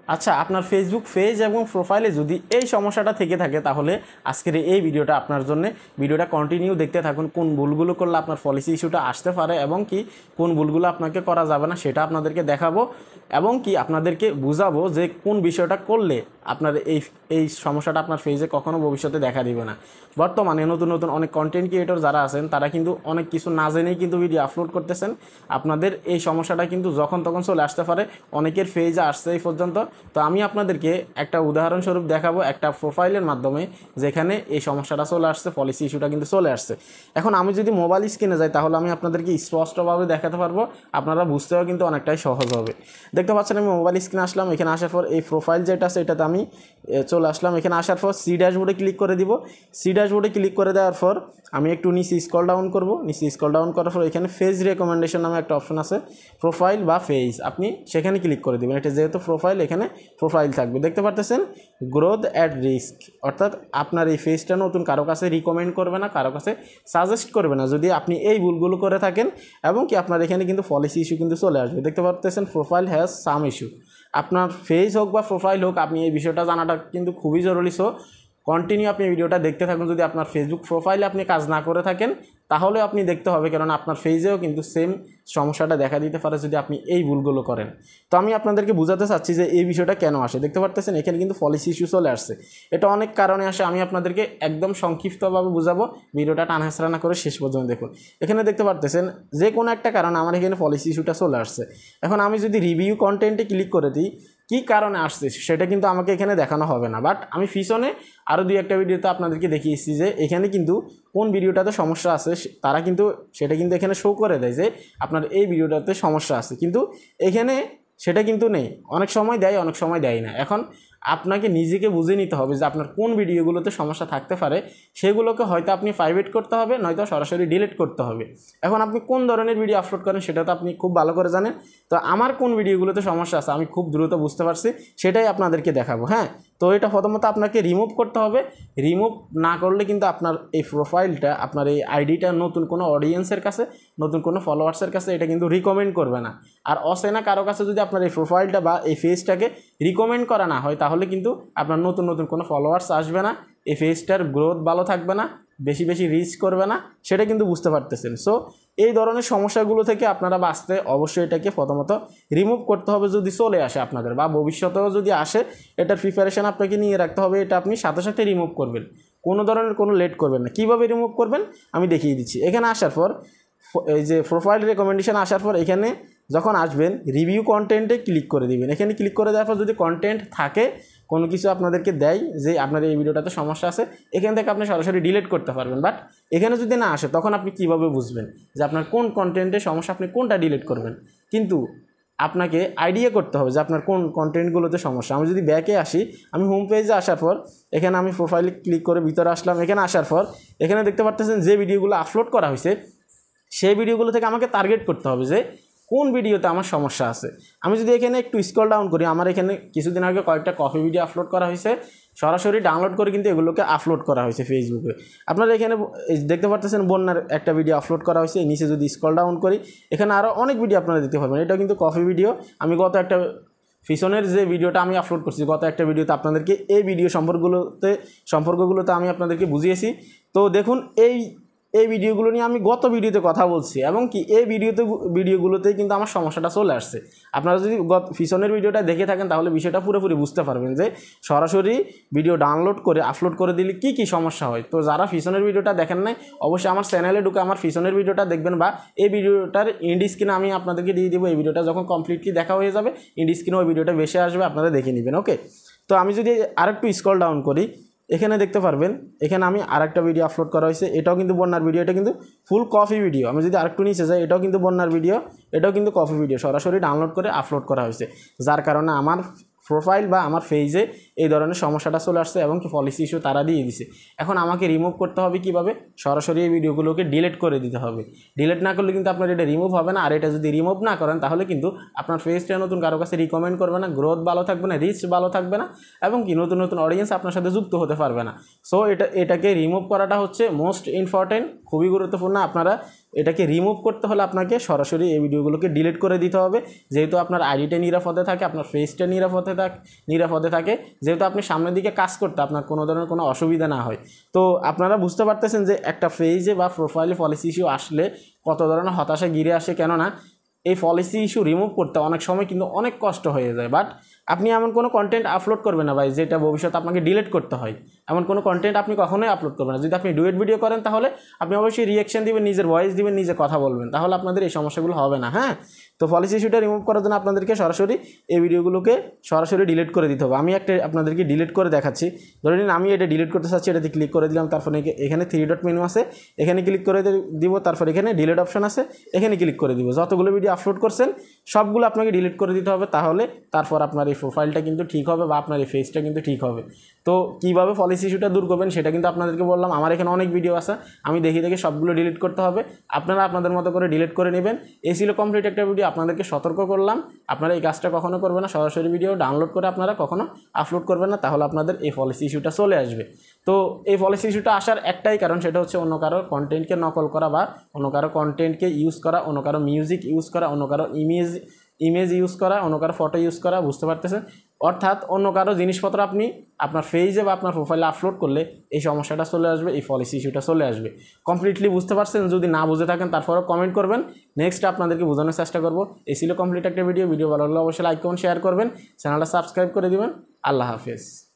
আচ্ছা, আপনার Facebook page এবং প্রোফাইলে যদি এই সমস্যাটা থেকে থাকে তাহলে আজকের এই ভিডিওটা আপনার জন্য। ভিডিওটা কন্টিনিউ দেখতে থাকুন। কোন ভুলগুলো করলে আপনার পলিসি ইস্যুটা আসতে পারে এবং কি কোন ভুলগুলো আপনাকে করা যাবে না সেটা আপনাদেরকে দেখাবো এবং কি আপনাদেরকে বুঝাবো যে কোন বিষয়টা করলে আপনার এই সমস্যাটা আপনার পেজে কখনো ভবিষ্যতে দেখা দিবে না। বর্তমানে নতুন নতুন অনেক কন্টেন্ট ক্রিয়েটর যারা আছেন তারা কিন্তু অনেক কিছু না জেনেই কিন্তু ভিডিও আপলোড করতেছেন। আপনাদের এই সমস্যাটা কিন্তু যখন তখন চলে আসতে পারে, অনেকের পেজে আসছে এই পর্যন্ত। তো আমি আপনাদেরকে একটা উদাহরণস্বরূপ দেখাবো একটা প্রোফাইলের মাধ্যমে যেখানে এই সমস্যাটা চলে আসছে, পলিসি ইস্যুটা কিন্তু চলে আসছে। এখন আমি যদি মোবাইল স্ক্রিনে যাই তাহলে আমি আপনাদেরকে স্পষ্টভাবে দেখাতে পারবো, আপনারা বুঝতেও কিন্তু অনেকটাই সহজ হবে। দেখতে পাচ্ছেন আমি মোবাইল স্ক্রিনে আসলাম। এখানে আসার পর এই প্রোফাইল যেটা আছে এটাতে আমি চলে আসলাম। এখানে আসার পর সি ড্যাশবোর্ডে ক্লিক করে দিব। সি ড্যাশবোর্ডে ক্লিক করে দেওয়ার পর আমি একটু নিচে স্ক্রল ডাউন করব। নিচে স্ক্রল ডাউন করার পর এখানে পেজ রেকমেন্ডেশন নামে একটা অপশন আছে, প্রোফাইল বা পেজ, আপনি সেখানে ক্লিক করে দেবেন। এটা যেহেতু প্রোফাইল, এখানে প্রোফাইল থাকবে। দেখতে পারতেছেন গ্রোথ অ্যাট রিস্ক, অর্থাৎ আপনার এই পেজটা নতুন কারো কাছে রিকমেন্ড করবে না, কারো কাছে সাজেস্ট করবে না যদি আপনি এই ভুলগুলো করে থাকেন। এবং কি আপনার এখানে কিন্তু পলিসি ইস্যু কিন্তু চলে আসবে। দেখতে পারতেছেন প্রোফাইল হ্যাজ সাম ইস্যু। আপনার পেজ হোক বা প্রোফাইল হোক, আপনি এই বিষয়টা জানাটা কিন্তু খুবই জরুরি। সো কন্টিনিউ আপনি ভিডিওটা দেখতে থাকুন। যদি আপনার ফেসবুক প্রোফাইলে আপনি কাজ না করে থাকেন তাহলে আপনি দেখতে হবে, কারণ আপনার পেজেও কিন্তু সেম সমস্যাটা দেখা দিতে পারে যদি আপনি এই ভুলগুলো করেন। তো আমি আপনাদেরকে বোঝাতে চাচ্ছি যে এই বিষয়টা কেন আসে। দেখতে পারতেছেন এখানে কিন্তু পলিসি ইস্যু চলে আসছে। এটা অনেক কারণে আসে, আমি আপনাদেরকে একদম সংক্ষিপ্তভাবে বুঝাবো। ভিডিওটা টানাহেঁচড়া না করে শেষ পর্যন্ত দেখুন। এখানে দেখতে পারতেছেন যে কোনো একটা কারণে আমার এখানে পলিসি ইস্যুটা চলে আসছে। এখন আমি যদি রিভিউ কন্টেন্টে ক্লিক করে দিই, কী কারণে আসছে সেটা কিন্তু আমাকে এখানে দেখানো হবে না, বাট আমি পিছনে আরও দুই একটা ভিডিওতে আপনাদেরকে দেখিয়েছি যে এখানে কিন্তু কোন ভিডিওটাতে সমস্যা আছে তারা কিন্তু সেটা কিন্তু এখানে শো করে দেয় যে আপনার এই ভিডিওটাতে সমস্যা আছে, কিন্তু এখানে সেটা কিন্তু নেই। অনেক সময় দেয়, অনেক সময় দেয় না। এখন আপনাকে নিজেকে বুঝে নিতে হবে যে আপনার কোন ভিডিওগুলোতে সমস্যা থাকতে পারে। সেগুলোকে হয়তো আপনি প্রাইভেট করতে হবে, নয়তো সরাসরি ডিলিট করতে হবে। এখন আপনি কোন ধরনের ভিডিও আপলোড করেন সেটা তো আপনি খুব ভালো করে জানেন। তো আমার কোন ভিডিওগুলোতে সমস্যা আছে আমি খুব দ্রুত বুঝতে পারছি, সেটাই আপনাদেরকে দেখাবো। হ্যাঁ, তো এটা প্রথমত আপনাকে রিমুভ করতে হবে। রিমুভ না করলে কিন্তু আপনার এই প্রোফাইলটা, আপনার এই আইডিটা নতুন কোনো অডিয়েন্সের কাছে, নতুন কোনো ফলোয়ার্সের কাছে এটা কিন্তু রিকমেন্ড করবে না। আর অচেনা কারো কাছে যদি আপনার এই প্রোফাইলটা বা এই পেজটাকে রিকমেন্ড করা না হয় তাহলে কিন্তু আপনার নতুন নতুন কোনো ফলোয়ার্স আসবে না, এই পেজটার গ্রোথ ভালো থাকবে না, বেশি বেশি রিচ করবে না, সেটা কিন্তু বুঝতে পারতেছেন। সো এই ধরনের সমস্যাগুলো থেকে আপনারা বাঁচতে অবশ্যই এটাকে প্রথমত রিমুভ করতে হবে। যদি চলে আসে আপনাদের বা ভবিষ্যতেও যদি আসে, এটার প্রিপারেশন আপনাকে নিয়ে রাখতে হবে। এটা আপনি সাথে সাথে রিমুভ করবেন, কোনো ধরনের কোনো লেট করবেন না। কীভাবে রিমুভ করবেন আমি দেখিয়ে দিচ্ছি। এখানে আসার পর এই যে প্রোফাইল রেকমেন্ডেশন আসার পর এখানে যখন আসবেন রিভিউ কন্টেন্টে ক্লিক করে দিবেন। এখানে ক্লিক করে দেওয়ার পর যদি কন্টেন্ট থাকে, কোনো কিছু আপনাদেরকে দেয় যে আপনার এই ভিডিওটাতে সমস্যা আছে, এখান থেকে আপনি সরাসরি ডিলিট করতে পারবেন। বাট এখানে যদি না আসে তখন আপনি কীভাবে বুঝবেন যে আপনার কোন কন্টেন্টে সমস্যা, আপনি কোনটা ডিলিট করবেন? কিন্তু আপনাকে আইডিয়া করতে হবে যে আপনার কোন কন্টেন্টগুলোতে সমস্যা। আমি যদি ব্যাকে আসি, আমি হোম পেজে আসার পর এখানে আমি প্রোফাইলে ক্লিক করে ভিতরে আসলাম। এখানে আসার পর এখানে দেখতে পাচ্ছেন যে ভিডিওগুলো আপলোড করা হয়েছে সেই ভিডিওগুলো থেকে আমাকে টার্গেট করতে হবে যে কোন ভিডিওতে আমার সমস্যা আছে। আমি যদি এখানে একটু স্ক্রল ডাউন করি, আমার এখানে কিছুদিন আগে কয়েকটা কফি ভিডিও আপলোড করা হয়েছে, সরাসরি ডাউনলোড করে কিন্তু এগুলোকে আপলোড করা হয়েছে ফেসবুকে। আপনারা এখানে দেখতে পাচ্ছেন বন্যার একটা ভিডিও আপলোড করা হয়েছে। নিচে যদি স্ক্রল ডাউন করি এখানে আরও অনেক ভিডিও আপনারা দেখতে পারবেন। এটা কিন্তু কফি ভিডিও। আমি গত একটা পিছনের যে ভিডিওটা আমি আপলোড করছি, গত একটা ভিডিওতে আপনাদেরকে এই ভিডিও সম্পর্কগুলোতে আমি আপনাদেরকে বুঝিয়েছি। তো দেখুন এই ভিডিওগুলো নিয়ে আমি গত ভিডিওতে কথা বলছি এবং কি এই ভিডিওগুলোতেই কিন্তু আমার সমস্যাটা চলে আসছে। আপনারা যদি পিছনের ভিডিওটা দেখে থাকেন তাহলে বিষয়টা পুরোপুরি বুঝতে পারবেন যে সরাসরি ভিডিও ডাউনলোড করে আপলোড করে দিলে কি কি সমস্যা হয়। তো যারা পিছনের ভিডিওটা দেখেন নাই অবশ্যই আমার চ্যানেলে ঢুকে আমার পিছনের ভিডিওটা দেখবেন, বা এই ভিডিওটার এন্ড স্ক্রিনে আমি আপনাদেরকে দিয়ে দেবো। এই ভিডিওটা যখন কমপ্লিটলি দেখা হয়ে যাবে এন্ড স্ক্রিনে ওই ভিডিওটা বেশি আসবে, আপনারা দেখে নেবেন। ওকে, তো আমি যদি আরেকটু স্ক্রল ডাউন করি এখানে দেখতে পারবেন এখানে আমি আরেকটা ভিডিও আপলোড করা হয়েছে। এটাও কিন্তু বন্যার ভিডিও, এটা কিন্তু ফুল কফি ভিডিও। আমি যদি আরেকটু নিচে যাই, এটাও কিন্তু বন্যার ভিডিও, এটাও কিন্তু কফি ভিডিও, সরাসরি ডাউনলোড করে আপলোড করা হয়েছে। যার কারণে আমার প্রোফাইল বা আমার পেজে এই ধরনের সমস্যাটা চলে আসছে এবং কি পলিসি ইস্যু তারা দিয়ে দিছে। এখন আমাকে রিমুভ করতে হবে কিভাবে? সরাসরি এই ভিডিওগুলোকে ডিলিট করে দিতে হবে। ডিলিট না করলে কিন্তু আপনার এটা রিমুভ হবে না। আর এটা যদি রিমুভ না করেন তাহলে কিন্তু আপনার পেজটা নতুন কারো কাছে রিকমেন্ড করবে না, গ্রোথ ভালো থাকবে না, রিচ ভালো থাকবে না এবং কি নতুন নতুন অডিয়েন্স আপনার সাথে যুক্ত হতে পারবে না। সো এটাকে রিমুভ করাটা হচ্ছে মোস্ট ইম্পর্টেন্ট, খুবই গুরুত্বপূর্ণ। আপনারা এটাকে রিমুভ করতে হলে আপনাকে সরাসরি এই ভিডিওগুলোকে ডিলিট করে দিতে হবে, যেহেতু আপনার আইডিটা নিরাপদে থাকে, আপনার ফেসটা নিরাপদে থাকে, যেহেতু আপনি সামনের দিকে কাজ করতে আপনার কোনো ধরনের কোনো অসুবিধা না হয়। তো আপনারা বুঝতে পারতেছেন যে একটা পেজে বা প্রোফাইলে পলিসি ইস্যু আসলে কত ধরনের হতাশা ঘিরে আসে। কেননা এই পলিসি ইস্যু রিমুভ করতে অনেক সময় কিন্তু অনেক কষ্ট হয়ে যায়। বাট আপনি এমন কোনো কন্টেন্ট আপলোড করবেন না ভাই যেটা ভবিষ্যতে আপনাকে ডিলিট করতে হয়। এমন কোনো কন্টেন্ট আপনি কখনোই আপলোড করবেন না। যদি আপনি ডুয়েট ভিডিও করেন তাহলে আপনি অবশ্যই রিয়াকশন দিবেন, নিজের ভয়েস দিবেন, নিজে কথা বলবেন, তাহলে আপনাদের এই সমস্যাগুলো হবে না। হ্যাঁ, তো পলিসি ইস্যুটা রিমুভ করার জন্য আপনাদেরকে সরাসরি এই ভিডিওগুলোকে সরাসরি ডিলিট করে দিতে হবে। আমি একটা আপনাদেরকে ডিলিট করে দেখাচ্ছি। ধরে নিন আমি এটা ডিলিট করতে চাচ্ছি, এটাতে ক্লিক করে দিলাম, তারপরে এখানে 3 ডট মেনু আছে, এখানে ক্লিক করে দিব, তারপর এখানে ডিলিট অপশন আছে, এখানে ক্লিক করে দিব। যতগুলো ভিডিও আপলোড করছেন সবগুলো আপনাকে ডিলিট করে দিতে হবে, তাহলে তারপর আপনার এই প্রোফাইলটা কিন্তু ঠিক হবে বা আপনার এই ফেসটা কিন্তু ঠিক হবে। তো কীভাবে পলিসি ইস্যুটা দূর করবেন সেটা কিন্তু আপনাদেরকে বললাম। আমার এখানে অনেক ভিডিও আছে, আমি দেখে সবগুলো ডিলিট করতে হবে, আপনারা আপনাদের মতো করে ডিলিট করে নেবেন। এই ছিল কমপ্লিট একটা ভিডিও, আপনাদেরকে সতর্ক করলাম আপনারা এই কাজটা কখনো করবেন না। সরাসরি ভিডিও ডাউনলোড করে আপনারা কখনো আপলোড করবেন না, তাহলে আপনাদের এই পলিসি ইস্যুটা চলে আসবে। তো এই পলিসি ইস্যুটা আসার একটাই কারণ, সেটা হচ্ছে অন্য কারো কন্টেন্টকে নকল করা বা অন্য কারো কন্টেন্টকে ইউজ করা, অন্য কারো মিউজিক ইউজ করা, অন্য কারো ইমেজ ইউজ করা, অন্য কারো ফটো ইউজ করা, বুঝতে পারতেছেন? অর্থাৎ অন্য কারো জিনিসপত্র আপনি আপনার পেজে বা আপনার প্রোফাইলে আপলোড করলে এই সমস্যাটা চলে আসবে, এই পলিসি ইস্যুটা চলে আসবে। কমপ্লিটলি বুঝতে পারছেন? যদি না বুঝে থাকেন তারপরেও কমেন্ট করবেন, নেক্সট আপনাদেরকে বোঝানোর চেষ্টা করব। এই ছিল কমপ্লিট একটা ভিডিও ভালো লাগলে অবশ্যই লাইক করুন, শেয়ার করবেন, চ্যানেলটা সাবস্ক্রাইব করে দিবেন। আল্লাহ হাফেজ।